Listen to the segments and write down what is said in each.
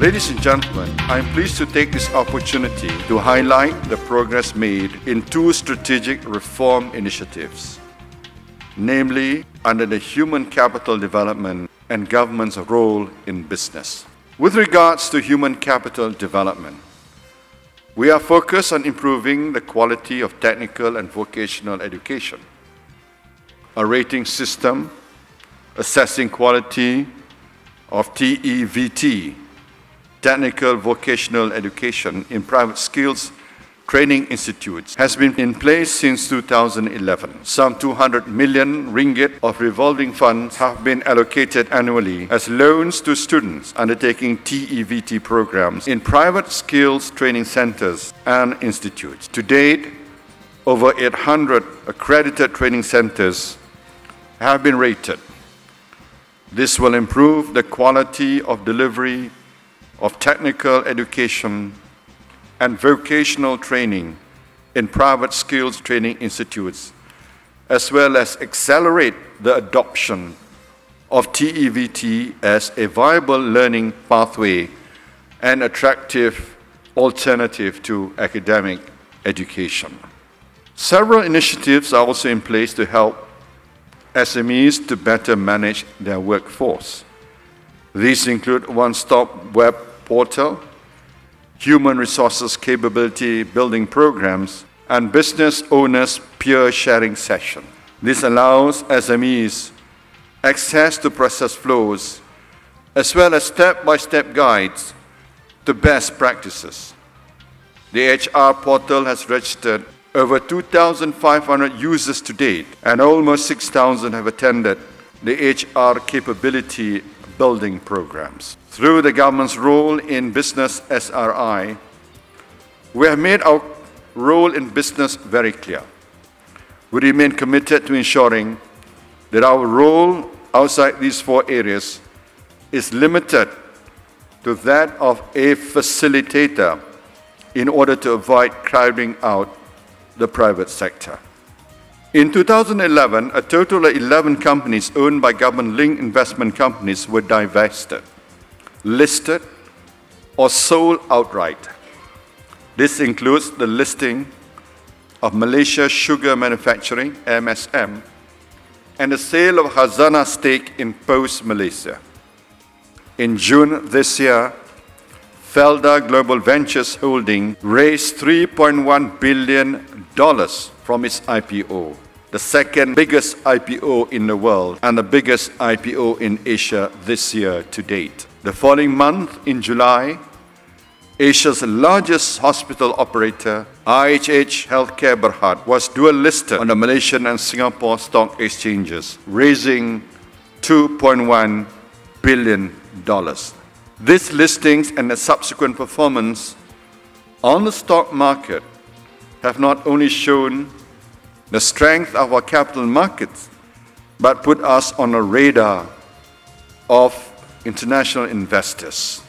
Ladies and gentlemen, I am pleased to take this opportunity to highlight the progress made in two strategic reform initiatives, namely under the Human Capital Development and Government's role in business. With regards to human capital development, we are focused on improving the quality of technical and vocational education. A rating system assessing quality of TEVT, Technical Vocational Education in private skills training institutes, has been in place since 2011. Some 200 million ringgit of revolving funds have been allocated annually as loans to students undertaking TEVT programs in private skills training centers and institutes. To date, over 800 accredited training centers have been rated. This will improve the quality of delivery of technical education and vocational training in private skills training institutes, as well as accelerate the adoption of TEVT as a viable learning pathway and attractive alternative to academic education. Several initiatives are also in place to help SMEs to better manage their workforce. These include one-stop web portal, human resources capability building programs, and business owners peer sharing session. This allows SMEs access to process flows as well as step-by-step guides to best practices. The HR portal has registered over 2,500 users to date, and almost 6,000 have attended the HR capability building programs. Through the government's role in business SRI, we have made our role in business very clear. We remain committed to ensuring that our role outside these four areas is limited to that of a facilitator in order to avoid crowding out the private sector. In 2011, a total of 11 companies owned by government-linked investment companies were divested, listed, or sold outright. This includes the listing of Malaysia Sugar Manufacturing, MSM, and the sale of Khazanah stake in Post Malaysia. In June this year, Felda Global Ventures Holding raised $3.1 billion from its IPO, the second biggest IPO in the world and the biggest IPO in Asia this year to date. The following month, in July, Asia's largest hospital operator, IHH Healthcare Berhad, was dual listed on the Malaysian and Singapore stock exchanges, raising $2.1 billion. These listings and the subsequent performance on the stock market have not only shown the strength of our capital markets, but put us on a radar of international investors.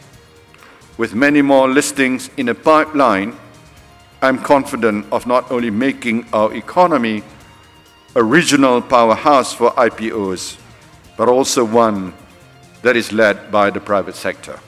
With many more listings in the pipeline, I'm confident of not only making our economy a regional powerhouse for IPOs, but also one that is led by the private sector.